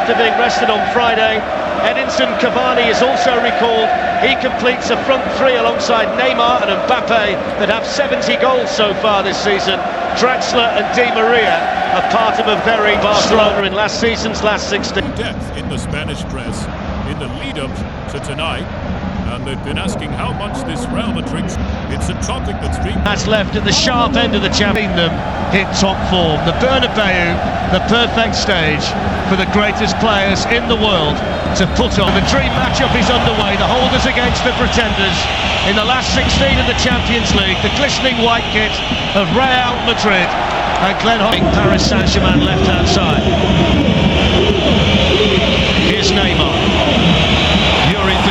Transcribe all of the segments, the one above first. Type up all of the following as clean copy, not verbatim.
after being rested on Friday. Edinson Cavani is also recalled. He completes a front three alongside Neymar and Mbappe that have 70 goals so far this season. Draxler and Di Maria are part of a very Barcelona in last season's last 16. Depth in the Spanish press in the lead-up to tonight, and they've been asking how much this Real Madrid. It's a topic that's been left at the sharp end of the champion. Them hit top form. The Bernabeu, the perfect stage for the greatest players in the world to put on. The dream matchup is underway. The holders against the pretenders in the last 16 of the Champions League. The glistening white kit of Real Madrid and Glenn Hodding. Paris Saint-Germain left hand side. Here's Neymar.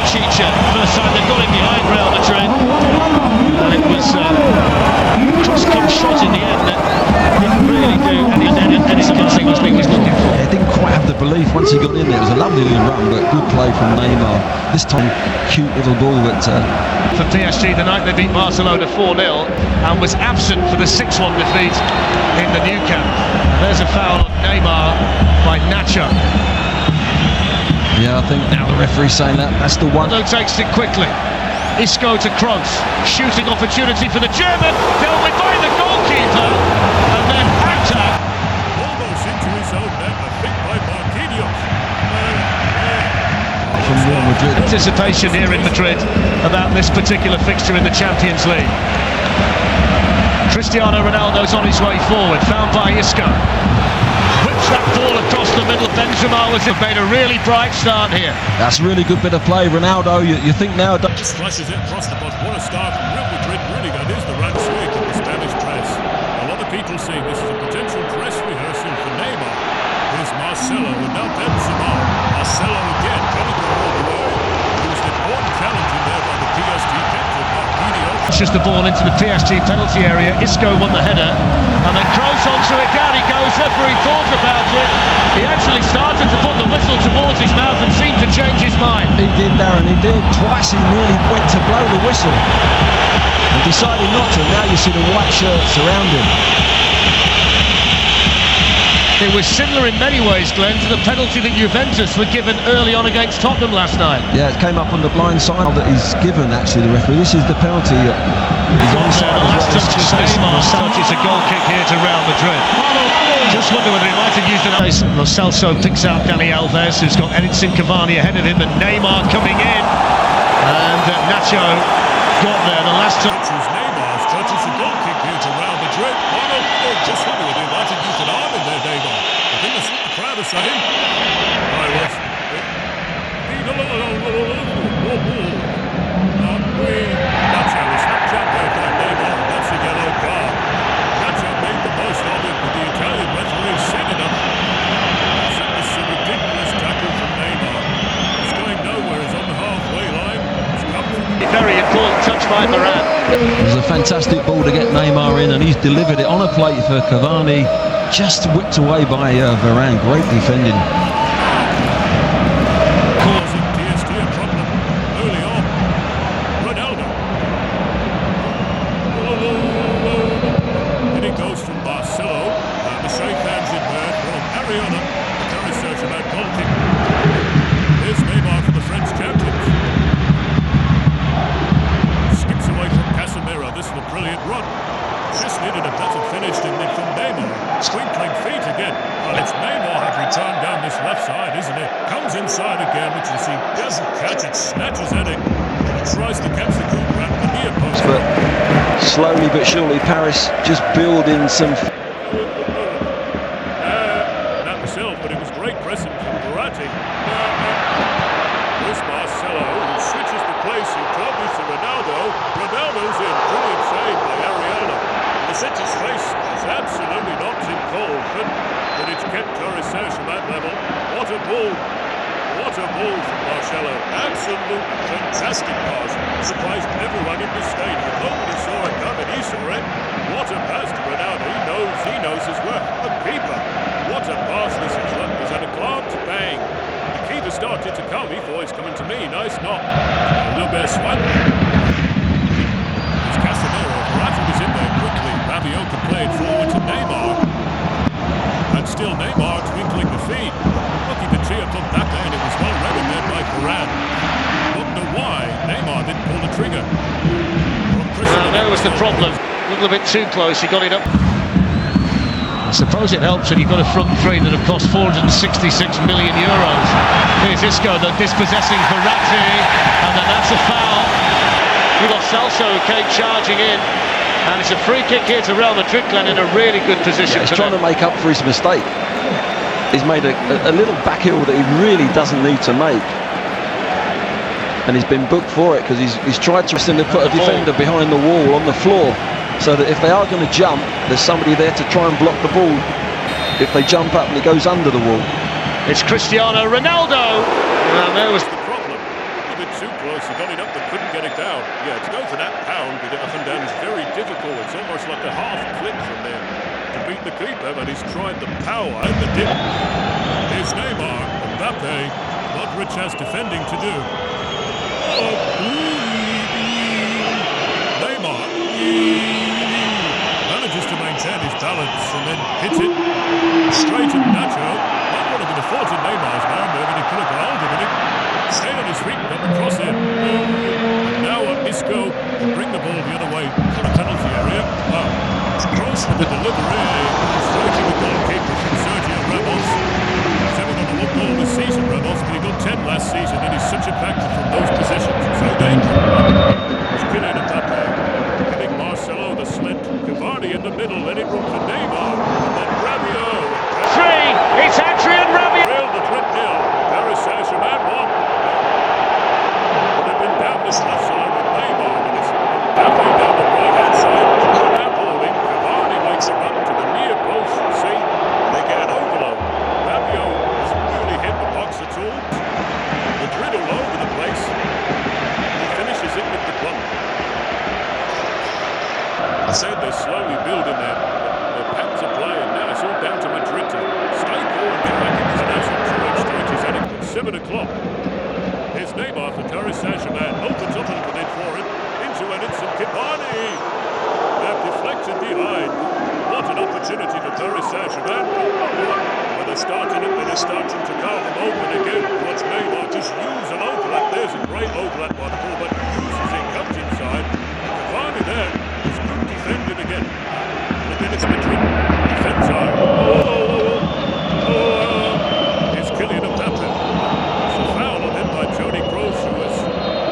Chicha, first time they've got him behind Real Madrid, and it was cross-kick shot in the end that didn't really do anything was looking for. He didn't quite have the belief once he got in there. It was a lovely little run, but good play from Neymar. This time, cute little ball that... For PSG, the night they beat Barcelona 4-0 and was absent for the 6-1 defeat in the Nou Camp. There's a foul on Neymar by Nacho. Yeah, I think now the referee's saying that's the one. Takes it quickly. Isco to Kroos. Shooting opportunity for the German. Dealt with by the goalkeeper. And then Acta. almost into his own net, I think, by Marquinhos. From Real Madrid. Anticipation here in Madrid about this particular fixture in the Champions League. Cristiano Ronaldo's on his way forward. Found by Isco. That ball across the middle. Benzema have made a really bright start here. That's a really good bit of play. Ronaldo, you think now... Just flushes it across the box. What a start from Real Madrid. Really good. Here's the run swing of the Spanish press. A lot of people saying this is a potential dress rehearsal for Neymar. Here's Marcelo and now Benzema. Marcelo again, trying to go all the way. There was an important challenge in there by the PSG captain, Marquinhos. Pushes the ball into the PSG penalty area. Isco won the header. And then Kroos onto it. Down he goes. Referee thought about it. He actually started to put the whistle towards his mouth and seemed to change his mind. He did, Darren, he did. Twice he nearly went to blow the whistle and decided not to. Now you see the white shirts around him. It was similar in many ways, Glenn, to the penalty that Juventus were given early on against Tottenham last night. Yeah, it came up on the blind side that he's given, actually, the referee. This is the penalty. He's onside as well. It's a goal kick here to Real Madrid. Just wonder whether he might have used it. Lo Celso picks out Dani Alves, who's got Edinson Cavani ahead of him, and Neymar coming in. And Nacho got there the last time. Neymar stretches the goal kick here to Real Madrid. Just wonder whether he might have used an arm in there, Neymar. I think that's what the crowd are saying. That's how he snapped out there by Neymar. That's a yellow card. Nacho made the most of it, but the Italian referee set it up. This is a ridiculous tackle from Neymar. It's going nowhere. It's on the halfway line. It's comfortable. Very important touch by Varane. It was a fantastic ball to get Neymar in, and he's delivered it on a plate for Cavani. Just whipped away by Varane. Great defending. Causing PSG a problem early on. Ronaldo. And it goes from Marcelo. The safe hands in there from Ariana. The Paris Saint-Germain goal kick. Here's Neymar for the French champions. Skips away from Casemiro. This is a brilliant run. Just needed a better finish than from Neymar. Twinkling feet again. Well, it's Neymar have returned down this left side, isn't it? Comes inside again, which you see doesn't catch it, snatches at it. Tries to catch the good grab the near post. But slowly but surely, Paris just building some... Not myself, but it was great pressing from Verratti. Here's Marcelo, who switches the place he probably to Ronaldo. Ronaldo's in. Brilliant save by Ariana. The centre's face is absolutely knocked him cold, but it's kept Paris Saint-Germain level. What a ball! What a ball from Marcelo. Absolutely fantastic pass. Surprised everyone in the stadium. Nobody saw it coming. He saw it. What a pass to Ronaldo. He knows his work. A keeper. What a pass this is. Look, he's had a glance. Bang. The keeper started to come. He thought he's coming to me. Nice knock. A little bit of swipe. It's Casemiro. Verratti was in there quickly. Rabiot played forward to Neymar. And still Neymar twinkling the feet. Looking to tee up on Mbappe, and it was well read in there by Varane. Wonder why Neymar didn't pull the trigger. That was the problem. A little bit too close, he got it up. I suppose it helps when you've got a front three that have cost 466 million euros. Here's Isco, the dispossessing Verratti, and then that's a foul. We've got Celso who came charging in, and it's a free kick here to Real Madrid, Glenn, in a really good position. He's trying to make up for his mistake. He's made a little back heel that he really doesn't need to make. And he's been booked for it because he's tried to put a defender behind the wall on the floor, so that if they are going to jump, there's somebody there to try and block the ball if they jump up and he goes under the wall. It's Cristiano Ronaldo, and there was the problem. A bit too close, he got it up but couldn't get it down. Yeah, to go for that pound with it up and down is very difficult. It's almost like a half clip from there to beat the keeper, but he's tried the power and the dip. Here's Neymar, Mbappe, Modric has defending to do. Neymar manages to maintain his balance and then hits it straight at Nacho. That would have been a fault in Neymar's man there, but he could have got hold of it. Stayed on his feet and got the cross in. And now Isco can bring the ball the other way to the penalty area. Wow. Cross with the delivery. Straight to the goalkeeper from Sergio Ramos. He's only got one goal this season, Ramos, but he got 10 last season, and he's such a factor from those positions. So dangerous. It's Kylian Mbappe. Getting Marcelo the slit. Cavani in the middle, letting room for Neymar. And then Rabiot. three. It's Adrian Rabiot. Real Madrid 0. Paris Saint-Germain 1. But they've been down this left side with Neymar, and it's Mbappe down the right-hand side. Now ball in. Cavani makes a run to the near post. See, they get an overload. Rabiot hasn't really hit the box at all. Madrid all over the place. He finishes it with the plum. I said they're slowly building their patterns of play, and now it's all down to Madrid to stay cool and get back into the national tour. Is heading at 7 o'clock. Here's Neymar for Paris Saint-Germain. Opens up a little bit for it. Into Edinson Cavani. They're deflected behind. What an opportunity for Paris Saint-Germain. When they're starting it, when they're starting to carve them open again. Watch Neymar just use an overlap. There's a great overlap by the ball, but uses it, comes inside. Cavani there. It's good defended again. And then it's Madrid. Defense high. It's Kylian Mbappe. It's a foul on him by Toni Kroos, who was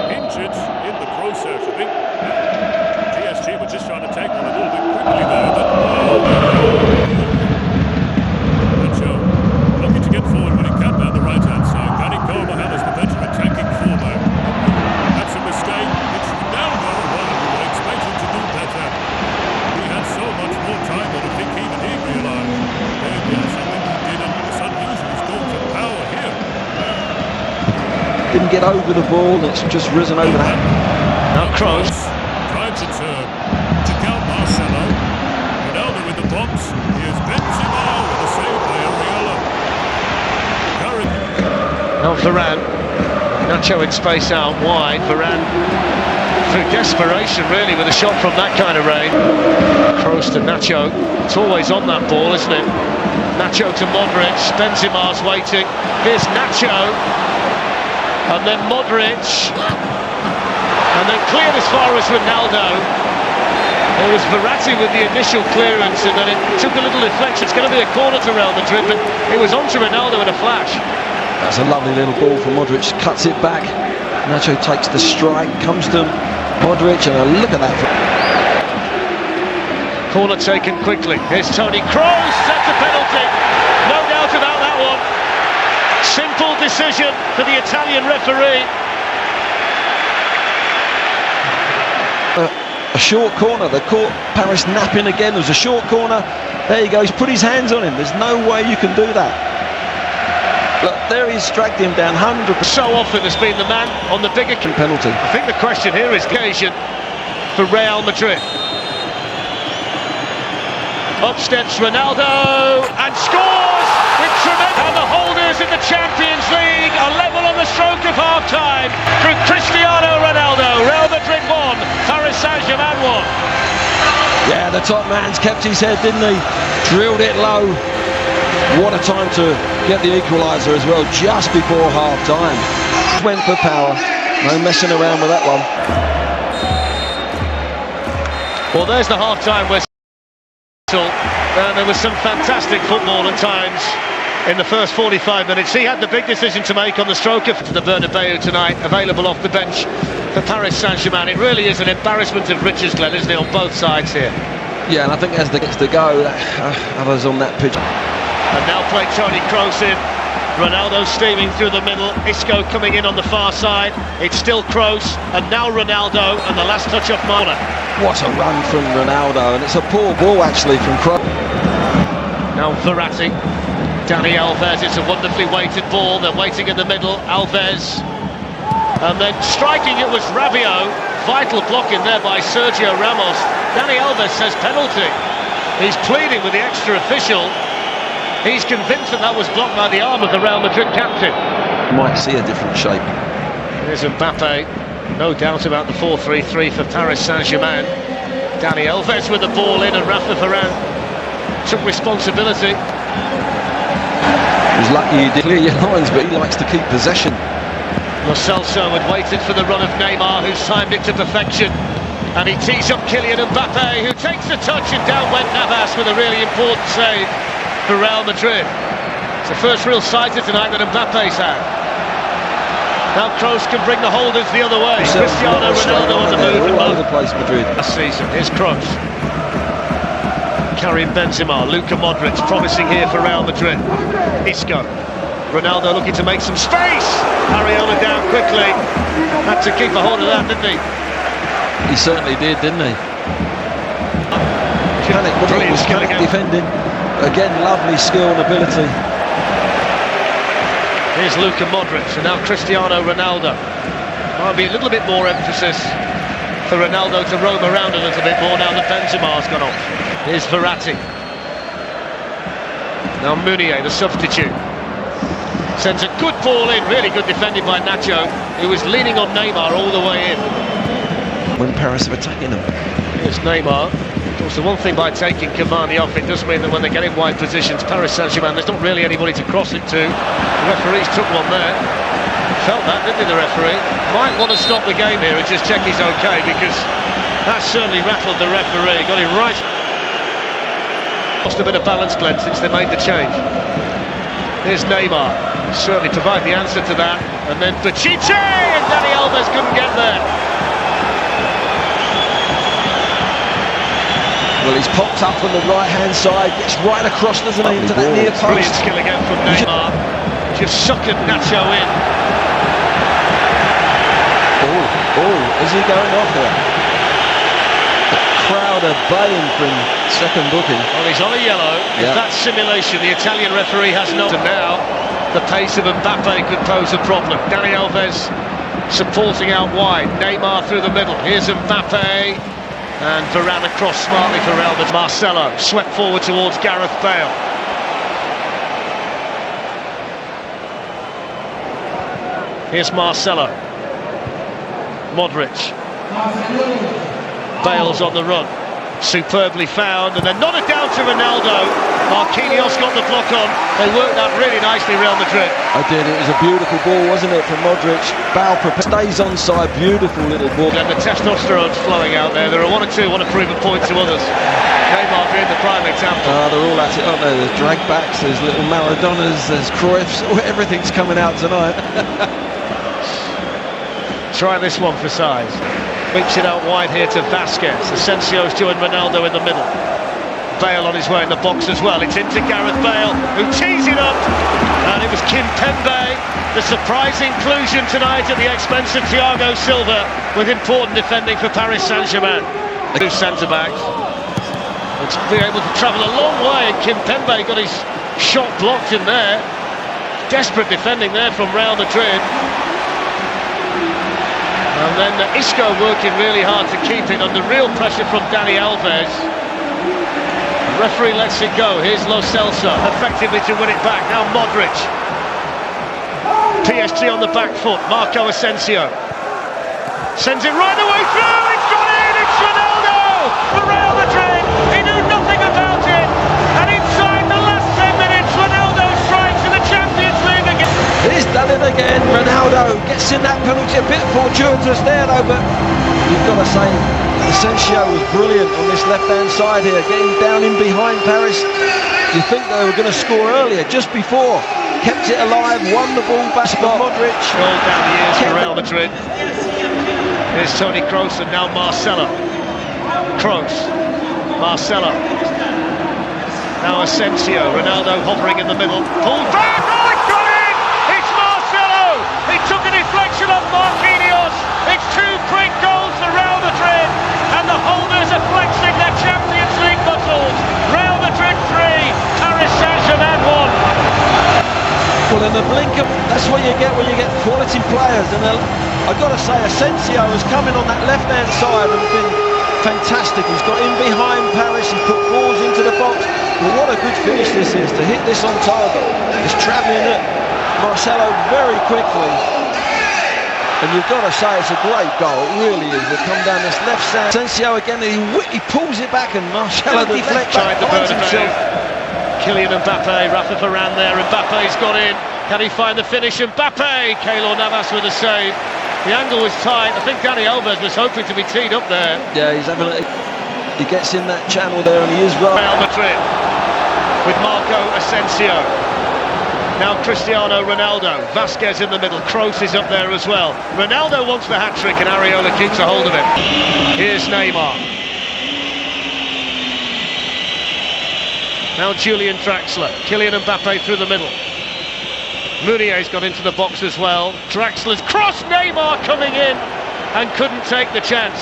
injured in the process, I think. PSG were just trying to take one a little bit quickly there, but Nacho looking to get forward when he can down the right-hand side. Dani Carvajal is the better attacking fullback. That's a mistake. It's Ronaldo. We were expecting to do better. He had so much more time than I think even he realised. Something he did, and it's unusual. He's going for power here. Didn't get over the ball, and it's just risen over that. Now Kroos. Drives it to count Marcelo. Ronaldo with the box. Here's Benzema with a save by Areola. Now Varane. Nacho in space out wide. Varane through desperation really with a shot from that kind of range. Kroos to Nacho. It's always on that ball, isn't it? Nacho to Modric. Benzema's waiting. Here's Nacho. And then Modric. And then cleared as far as Ronaldo. There was Verratti with the initial clearance, and then it took a little deflection. It's going to be a corner to Real Madrid, but it was onto Ronaldo in a flash. That's a lovely little ball from Modric, cuts it back. Nacho takes the strike, comes to Modric, and a look at that. Corner taken quickly. Here's Toni Kroos, that's a penalty. No doubt about that one. Simple decision for the Italian referee. A short corner, they caught Paris napping again. There was a short corner. There he goes, put his hands on him. There's no way you can do that. Look, there he's dragged him down 100%. So often has been the man on the bigger penalty. I think the question here is occasion for Real Madrid. Up steps Ronaldo and scores with tremendous. And the holders in the Champions League are level on the stroke of half-time through Cristiano Ronaldo. Real Madrid 1, Paris Saint-Germain 1. Yeah, the top man's kept his head, didn't he? Drilled it low. of time to get the equaliser as well, just before half-time. Went for power, no messing around with that one. Well, there's the half-time whistle. There was some fantastic football at times in the first 45 minutes. He had the big decision to make on the stroke of the Bernabeu tonight, available off the bench for Paris Saint-Germain. It really is an embarrassment of riches, Glenn, isn't it, on both sides here? Yeah, and I think as the gets to go, others on that pitch. And now play Toni Kroos in. Ronaldo steaming through the middle. Isco coming in on the far side. It's still Kroos, and now Ronaldo, and the last touch off Marner. What a run from Ronaldo, and it's a poor ball actually from Kroos. Now Verratti. Dani Alves, it's a wonderfully weighted ball. They're waiting in the middle. Alves. And then striking it was Rabiot. Vital block in there by Sergio Ramos. Dani Alves says penalty. He's pleading with the extra official. He's convinced that was blocked by the arm of the Real Madrid captain. Might see a different shape. There's Mbappe. No doubt about the 4-3-3 for Paris Saint-Germain. Dani Alves with the ball in, and Rafa Varane took responsibility. He was lucky he did clear your lines, but he likes to keep possession. Lo Celso had waited for the run of Neymar, who's timed it to perfection. And he tees up Kylian Mbappe, who takes the touch, and down went Navas with a really important save for Real Madrid. It's the first real sighter tonight that Mbappe's had. Now Kroos can bring the holders the other way. Cristiano Ronaldo on the move. All over the place, Madrid. Last season, here's Kroos. Karim Benzema, Luka Modric promising here for Real Madrid. Isco. Ronaldo looking to make some space. Areola down quickly. Had to keep a hold of that, didn't he? He certainly did, didn't he? Brilliant defending. Again, lovely skill and ability. Here's Luka Modric, and now Cristiano Ronaldo. Might be a little bit more emphasis for Ronaldo to roam around a little bit more now that Benzema's gone off. Here's Verratti. Now Meunier, the substitute. Sends a good ball in, really good defending by Nacho, who was leaning on Neymar all the way in. When Paris are attacking them. Here's Neymar. Also, one thing by taking Cavani off, it does mean that when they get in wide positions, Paris Saint-Germain, there's not really anybody to cross it to. The referees took one there. Felt that, didn't he, the referee? Might want to stop the game here and just check he's okay, because that certainly rattled the referee. Got him right. Lost a bit of balance, Glenn, since they made the change. Here's Neymar. Certainly provide the answer to that. And then Bachiche, and Dani Alves couldn't get there. Well, he's popped up on the right-hand side, gets right across, doesn't he, into that near post. Brilliant skill again from Neymar. Just suckered Nacho in. Oh, is he going off there? The crowd are baying from second booking. Well, he's on a yellow. Yeah. If that's simulation, the Italian referee has no. And now, the pace of Mbappe could pose a problem. Dani Alves supporting out wide. Neymar through the middle. Here's Mbappe. And Varane across smartly for Real Madrid. Marcelo swept forward towards Gareth Bale. Here's Marcelo. Modric. Bale's on the run. Superbly found, and then nodded down to Ronaldo. Marquinhos got the block on. They worked that really nicely, Real Madrid. I did. It was a beautiful ball, wasn't it, from Modric? Bale stays onside. Beautiful little ball. And the testosterone's flowing out there. There are one or two want to prove a point to others. Neymar being the prime example. They're all at it, aren't they? There's drag backs, there's little Maradonas, there's Cruyffs. Everything's coming out tonight. Try this one for size. Winks it out wide here to Vasquez. Asensio's joined Ronaldo in the middle. Bale on his way in the box as well. It's into Gareth Bale, who tees it up. And it was Kimpembe, the surprise inclusion tonight at the expense of Thiago Silva, with important defending for Paris Saint-Germain. Two centre-backs. It's been able to travel a long way, and Kimpembe got his shot blocked in there. Desperate defending there from Real Madrid. And then Isco working really hard to keep it under real pressure from Dani Alves. The referee lets it go. Here's Lo Celso, effectively to win it back. Now Modric. PSG on the back foot. Marco Asensio sends it right the way through. It's gone in. It's Ronaldo for Real Madrid. He knew nothing about it. And inside the last 10 minutes, Ronaldo Ronaldo gets in that penalty, a bit fortuitous there though, but you've got to say Asensio was brilliant on this left-hand side here, getting down in behind Paris. You think they were going to score earlier, just before, kept it alive, won the ball back for Modric. Rolled down the years for Real Madrid. Here's Toni Kroos and now Marcelo. Kroos, Marcelo. Now Asensio, Ronaldo hovering in the middle, pulled back, oh it's got in! It's Marcelo! He took a deflection off Marquinhos. It's 2 quick goals for Real Madrid, and the holders are flexing their Champions League muscles. Real Madrid 3, Paris Saint-Germain 1. Well, in the blink of, that's what you get when you get quality players, and I've got to say Asensio has come in on that left-hand side and been fantastic. He's got in behind Paris, he's put balls into the box. Well, what a good finish this is, to hit this on target. He's travelling it, Marcelo, very quickly. And you've got to say it's a great goal, it really is. They come down this left side. Asensio again, he pulls it back and Marcelo deflects back, finds himself. Kylian Mbappe, Rafa Varane there, Mbappe's got in. Can he find the finish? Mbappe, Keylor Navas with a save. The angle was tight. I think Dani Alves was hoping to be teed up there. Yeah, he gets in that channel there and he is well. Real Madrid with Marco Asensio. Now Cristiano Ronaldo. Vasquez in the middle. Kroos is up there as well. Ronaldo wants the hat-trick and Areola keeps a hold of him. Here's Neymar. Now Julian Draxler. Kylian Mbappe through the middle. Meunier's got into the box as well. Draxler's cross, Neymar coming in and couldn't take the chance.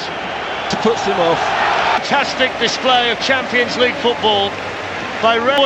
Puts him off. Fantastic display of Champions League football by Real.